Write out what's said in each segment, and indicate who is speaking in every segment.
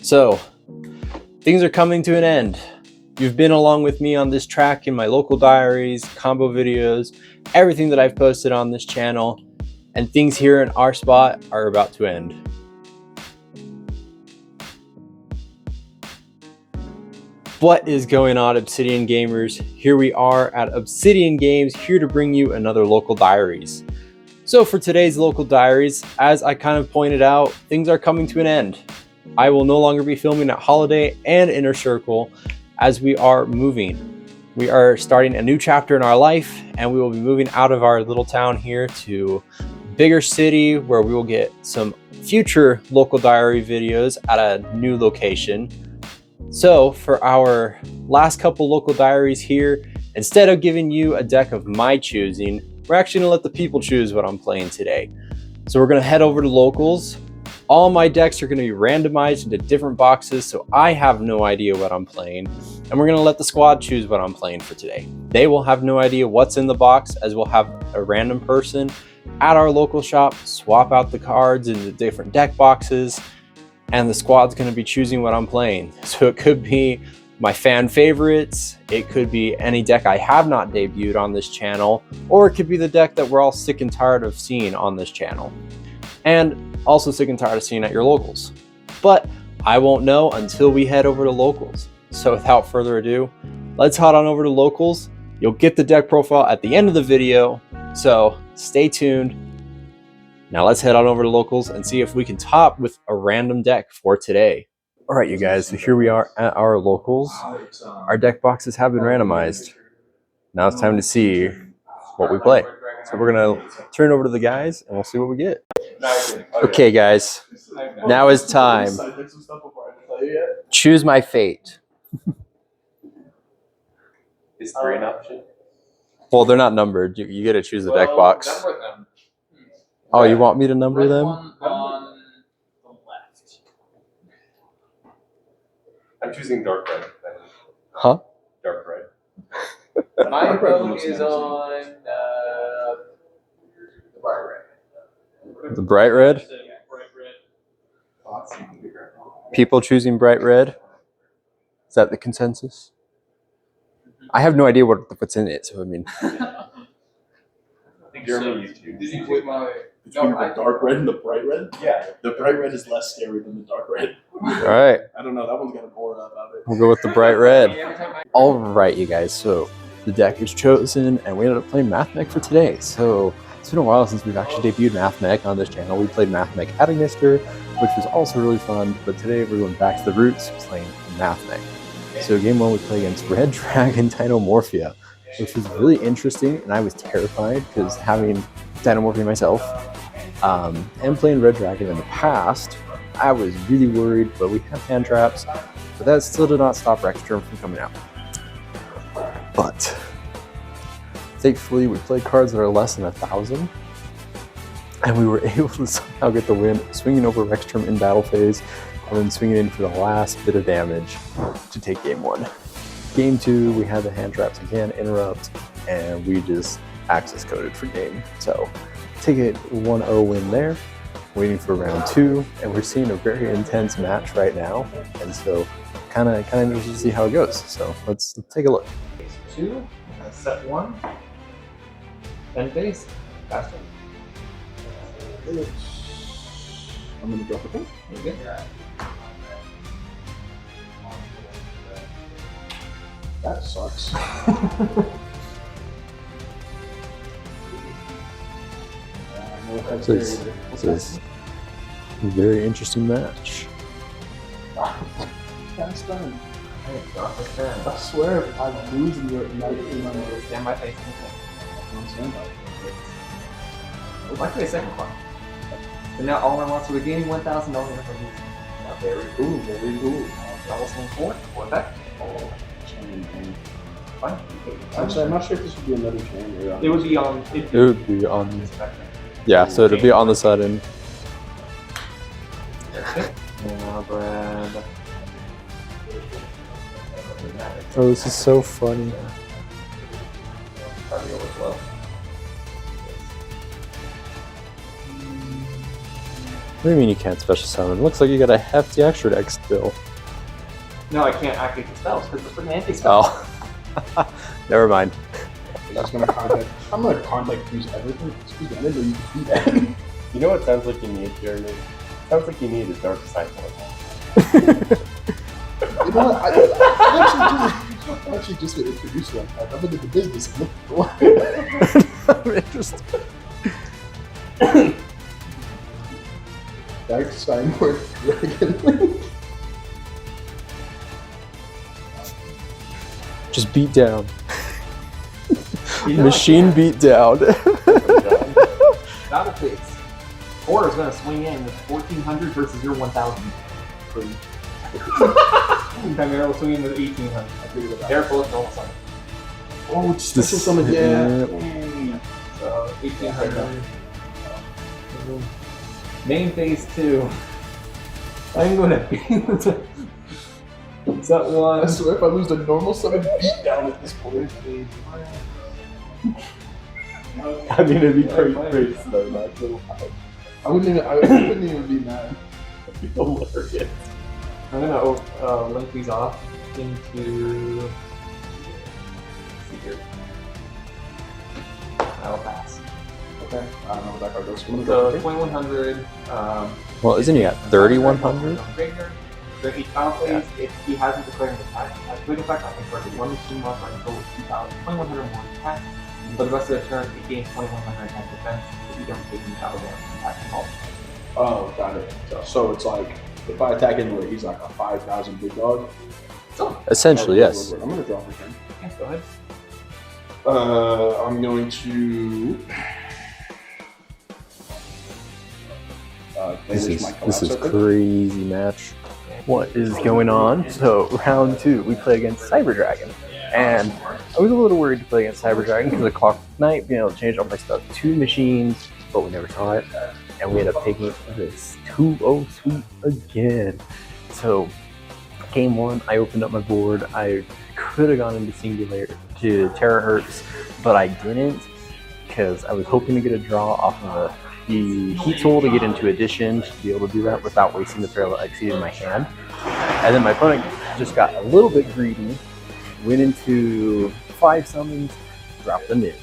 Speaker 1: So, things are coming to an end. You've been along with me on this track in my local diaries, combo videos, everything that I've posted on this channel, and things here in our spot are about to end. What is going on, Obsidian Gamers? Here we are at Obsidian Games, here to bring you another local diaries. So for today's local diaries, as I kind of pointed out, things are coming to an end. I will no longer be filming at Holiday and Inner Circle as we are moving. We are starting a new chapter in our life, and we will be moving out of our little town here to a bigger city where we will get some future local diary videos at a new location. So for our last couple local diaries here, instead of giving you a deck of my choosing, we're actually gonna let the people choose what I'm playing today. So we're gonna head over to locals. All my decks are gonna be randomized into different boxes, so I have no idea what I'm playing. And we're gonna let the squad choose what I'm playing for today. They will have no idea what's in the box, as we'll have a random person at our local shop swap out the cards into different deck boxes, and the squad's gonna be choosing what I'm playing. So it could be my fan favorites, it could be any deck I have not debuted on this channel, or it could be the deck that we're all sick and tired of seeing on this channel. And also sick and tired of seeing at your locals. But I won't know until we head over to locals. So without further ado, let's head on over to locals. You'll get the deck profile at the end of the video, so stay tuned. Now let's head on over to locals and see if we can top with a random deck for today. All right, you guys, so here we are at our locals. Our deck boxes have been randomized. Now it's time to see what we play. So we're gonna turn it over to the guys and we'll see what we get. Okay, guys, now is time. Choose my fate.
Speaker 2: Is 3 an option?
Speaker 1: Well, they're not numbered. You get to choose the deck box.
Speaker 2: Number them.
Speaker 1: Oh, you want me to number them?
Speaker 2: One on the left. I'm choosing dark red.
Speaker 1: Huh?
Speaker 2: Dark red. My vote is on the bright red.
Speaker 1: The bright red?
Speaker 2: Yeah, bright red.
Speaker 1: People choosing bright red? Is that the consensus? I have no idea what's in it, so I mean.
Speaker 2: Jeremy, you too. Did you put my...
Speaker 3: Between the dark red and the bright red?
Speaker 2: Yeah.
Speaker 3: The bright red is less scary than the dark red.
Speaker 1: All right.
Speaker 3: I don't know, that one's gonna bore out of it.
Speaker 1: We'll go with the bright red. All right, you guys, so the deck is chosen, and we ended up playing Mathmech for today. So it's been a while since we've actually debuted Mathmech on this channel. We played Mathmech at Ignister, which was also really fun, but today we're going back to the roots, playing Mathmech. So game one, we played against Red Dragon Dinomorphia, which was really interesting, and I was terrified because having Dinomorphia myself, and playing Red Dragon in the past, I was really worried, but we have hand traps, but that still did not stop Rexterm from coming out. But thankfully, we played cards that are less than 1,000, and we were able to somehow get the win, swinging over Rexterm in battle phase, and then swinging in for the last bit of damage to take game one. Game two, we had the hand traps again, interrupt, and we just access coded for game. So take it 1-0 win there, waiting for round two, and we're seeing a very intense match right now, and so kind of interested to see how it goes. So let's take a look.
Speaker 2: Phase 2, set 1, end phase, faster.
Speaker 3: I'm gonna drop it.
Speaker 2: Okay.
Speaker 3: That sucks.
Speaker 1: This is a very interesting match.
Speaker 3: Fast done.
Speaker 2: Hey, drop the turn.
Speaker 3: I swear, if I lose in your number,
Speaker 2: Stand by face. Oh, might be a second one. So now all my monsters are gaining $1,000 from losing. Very cool, very cool. Almost on 4. What that? Fine.
Speaker 3: Actually, I'm not sure if this would be another chain or
Speaker 2: It would be on.
Speaker 1: It would be on. Yeah, so it'll be on the sudden. Oh, this is so funny. What do you mean you can't special summon? Looks like you got a hefty extra deck still.
Speaker 2: No, I can't activate the spells because it's an anti-spell.
Speaker 1: Oh. Never mind.
Speaker 3: I'm just gonna contact. I'm gonna contact use everything. Excuse me, I didn't know you could do that.
Speaker 4: You know what sounds like you need, Jeremy? Sounds like you need a dark side one.
Speaker 3: You know what? I actually just get introduced like that. I'm in the business of looking for one.
Speaker 1: I'm interested.
Speaker 3: Dark Steinward Dragon.
Speaker 1: Just beat down.
Speaker 2: You know,
Speaker 1: Machine beat down.
Speaker 2: Battle Phase. 4 is going to swing in with 1400 versus your 1000. Chimera will swing in with 1800. Careful, it's almost like.
Speaker 3: Oh, it's special summon, yeah.
Speaker 2: So 1800. Main phase 2. I'm going to beat. Is that one?
Speaker 3: I swear if I lose the normal summon beat down at this point.
Speaker 4: I mean, it'd be pretty slow, not so high.
Speaker 3: I wouldn't even be mad.
Speaker 4: It'd be hilarious.
Speaker 2: I'm going to link these off into. Let's see here. That'll pass.
Speaker 3: Okay. I don't know what that card goes.
Speaker 2: So 2100.
Speaker 1: Well, isn't he at 3100?
Speaker 2: During each battle phase, if he hasn't declared an attack, as quick effect, I can target one machine monster until with 2100 more attack. For the rest of the turn, it gains 2100 attack defense if you don't take any battle damage from attack at all.
Speaker 3: Oh, got it. So it's like if I attack into it, he's like a 5,000 big dog.
Speaker 2: So,
Speaker 1: Essentially, yes.
Speaker 3: I'm gonna draw for him.
Speaker 2: yes, go ahead.
Speaker 3: I'm going to.
Speaker 1: This is crazy match. What is going on? So round 2, we play against Cyber Dragon, and I was a little worried to play against Cyber Dragon because of Clock Knight being able to change all my stuff to machines, but we never saw it, and we ended up taking this 2-0 sweep again. So game 1, I opened up my board. I could have gone into Singular to Terahertz, but I didn't because I was hoping to get a draw off of the Heat Tool to get into Addition to be able to do that without wasting the parallel exceed in my hand. And then my opponent just got a little bit greedy, went into 5 summons, dropped them in.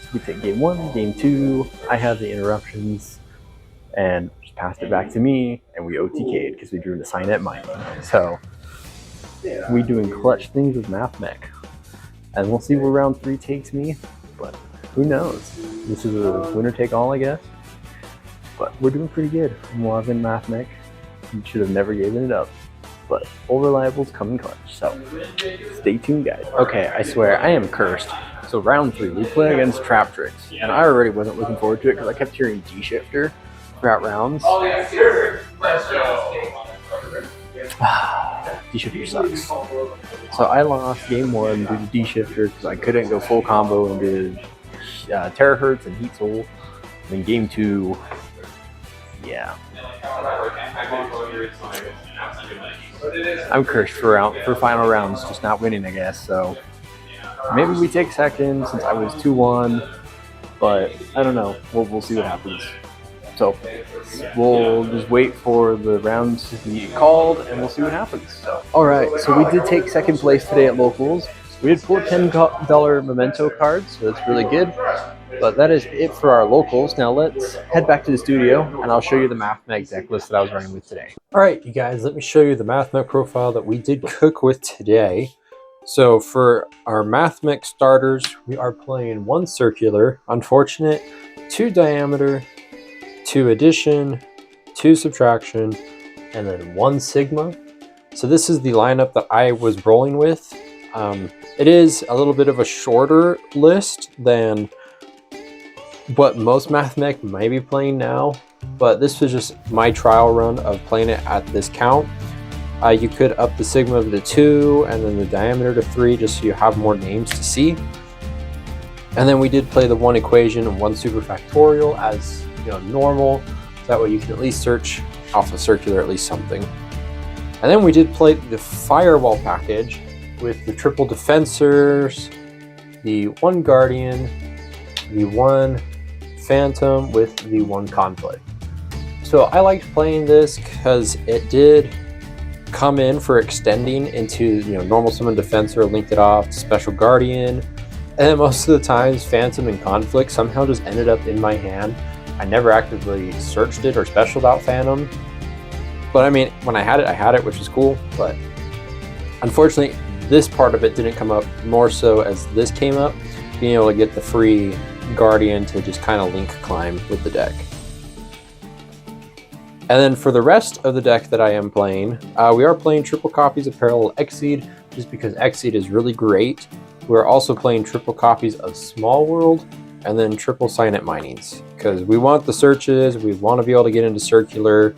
Speaker 1: So we take game 1, game 2, I had the interruptions, and just passed it back to me, and we OTK'd because we drew the sign at mining. So we doing clutch things with Mathmech. And we'll see where round 3 takes me, but who knows? This is a winner take all, I guess. But we're doing pretty good. I'm loving Mathmech. You should have never given it up. But All Reliable's coming clutch, so stay tuned, guys. Okay, I swear, I am cursed. So round 3, we play against Trap Tricks. And I already wasn't looking forward to it because I kept hearing D-Shifter throughout rounds.
Speaker 2: Oh, yeah, sure. Let's
Speaker 1: D-Shifter sucks. So I lost game 1 due to D-Shifter because I couldn't go full combo and did Terahertz and Heat Soul. And then game 2, yeah. I'm cursed for final rounds, just not winning, I guess. So maybe we take second since I was 2-1, but I don't know. We'll see what happens. So we'll just wait for the rounds to be called, and we'll see what happens. So, all right, so we did take second place today at locals. We did pull a $10 memento card, so that's really good. But that is it for our locals. Now let's head back to the studio, and I'll show you the Mathmech deck list that I was running with today. All right, you guys, let me show you the Mathmech profile that we did cook with today. So for our Mathmech starters, we are playing 1 circular, unfortunate, 2 diameter, 2 addition, 2 subtraction, and then 1 sigma. So this is the lineup that I was rolling with. It is a little bit of a shorter list than what most Mathmech might be playing now, but this was just my trial run of playing it at this count. You could up the sigma to 2 and then the diameter to 3 just so you have more names to see. And then we did play the 1 equation and 1 superfactorial as normal, so that way you can at least search off a circular at least something. And then we did play the firewall package with the triple defensors, the 1 guardian, the 1 phantom with the 1 conflict. So I liked playing this because it did come in for extending into normal summon defensor, linked it off to special guardian, and then most of the times phantom and conflict somehow just ended up in my hand. I never actively searched it or specialed out phantom, but I mean, when I had it, which was cool. But unfortunately, this part of it didn't come up, more so as this came up, being able to get the free guardian to just kind of link climb with the deck. And then for the rest of the deck that I am playing, we are playing triple copies of Parallel Exceed, just because Exceed is really great. We're also playing triple copies of Small World, and then triple Signet Minings, because we want the searches, we want to be able to get into Circular,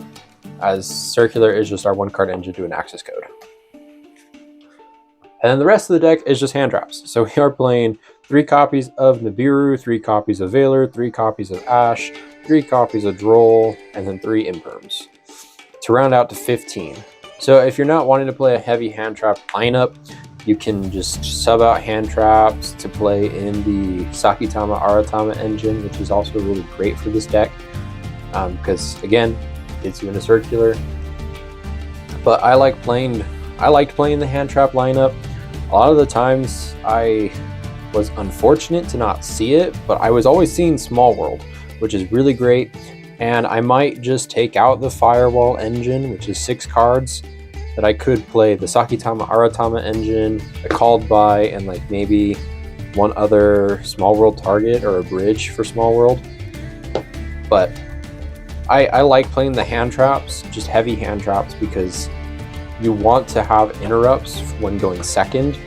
Speaker 1: as Circular is just our one card engine to an access code. And then the rest of the deck is just hand traps. So we are playing 3 copies of Nibiru, 3 copies of Valor, 3 copies of Ash, 3 copies of Droll, and then 3 Imperms to round out to 15. So if you're not wanting to play a heavy hand trap lineup, you can just sub out hand traps to play in the Sakitama Aratama engine, which is also really great for this deck because again, gets you into Circular. But I liked playing the hand trap lineup. A lot of the times I was unfortunate to not see it, but I was always seeing Small World, which is really great. And I might just take out the Firewall engine, which is 6 cards, that I could play the Sakitama Aratama engine, a Called By, and like maybe one other Small World target or a bridge for Small World. But I like playing the hand traps, just heavy hand traps, because you want to have interrupts when going second.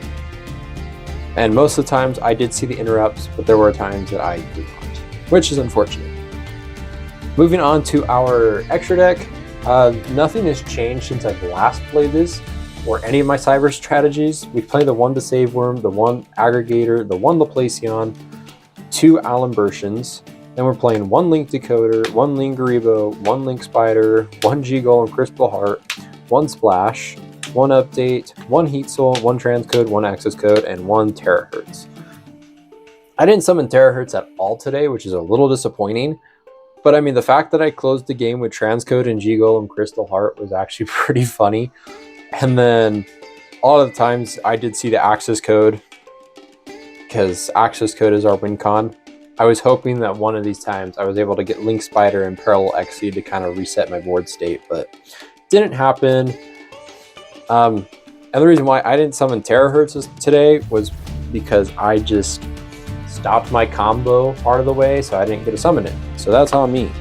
Speaker 1: And most of the times I did see the interrupts, but there were times that I did not, which is unfortunate. Moving on to our extra deck, nothing has changed since I've last played this or any of my cyber strategies. We play the 1 Deceive Worm, the 1 Aggregator, the 1 Laplacion, 2 Alimbertians, then we're playing 1 Link Decoder, 1 Lingaribo, 1 Link Spider, 1 G-Golem Crystal Heart, 1 Splash, 1 Update, 1 Heat Soul, 1 Transcode, 1 Access Code, and 1 Terahertz. I didn't summon Terahertz at all today, which is a little disappointing. But I mean, the fact that I closed the game with Transcode and G-Golem Crystal Heart was actually pretty funny. And then a lot of the times I did see the Access Code, because Access Code is our win con. I was hoping that one of these times I was able to get Link Spider and Parallel Exceed to kind of reset my board state, but didn't happen. And the reason why I didn't summon Terahertz today was because I just stopped my combo part of the way, so I didn't get to summon it. So that's on me.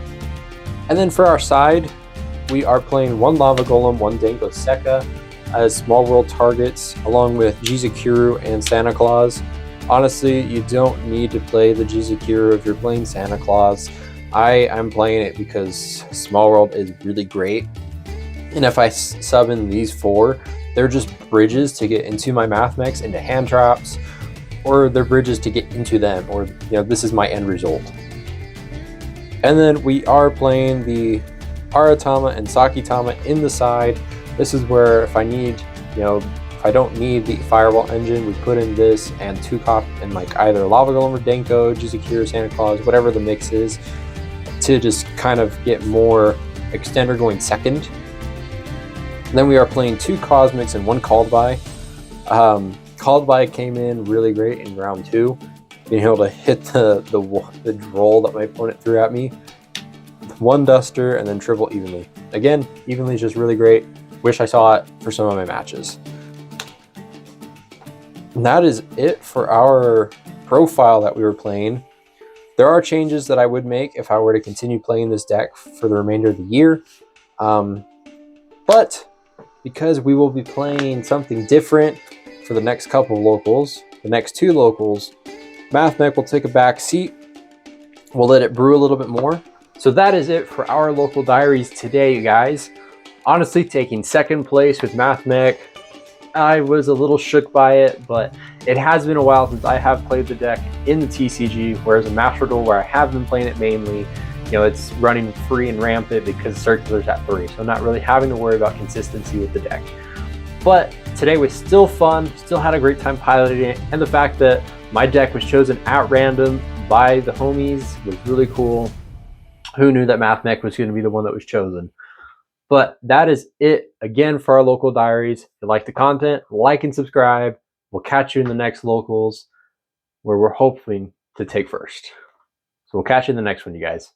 Speaker 1: And then for our side, we are playing 1 Lava Golem, 1 Dango Sekka as Small World targets, along with Jizukuru and Santa Claus. Honestly, you don't need to play the Jizukuru if you're playing Santa Claus. I am playing it because Small World is really great. And if I summon these 4, they're just bridges to get into my Mathmechs, into hand traps, or they're bridges to get into them, or this is my end result. And then we are playing the Aratama and Sakitama in the side. This is where if I need, if I don't need the Firewall engine, we put in this and 2 cop and like either Lava Golem or Denko, Jizukuru, Santa Claus, whatever the mix is, to just kind of get more extender going second. And then we are playing 2 Cosmics and 1 Called By. Called By came in really great in round 2, being able to hit the Droll that my opponent threw at me. 1 Duster and then triple Evenly. Again, Evenly is just really great. Wish I saw it for some of my matches. And that is it for our profile that we were playing. There are changes that I would make if I were to continue playing this deck for the remainder of the year. But because we will be playing something different for the next couple of locals, the next 2 locals, Mathmech will take a back seat. We'll let it brew a little bit more. So that is it for our local diaries today, you guys. Honestly, taking second place with Mathmech, I was a little shook by it, but it has been a while since I have played the deck in the TCG, whereas in Master Duel, where I have been playing it mainly, it's running free and rampant because Circular's at 3, so not really having to worry about consistency with the deck. But today was still fun, still had a great time piloting it, and the fact that my deck was chosen at random by the homies was really cool. Who knew that Mathmech was going to be the one that was chosen? But that is it again for our local diaries. If you like the content, like and subscribe. We'll catch you in the next locals where we're hoping to take first. So we'll catch you in the next one, you guys.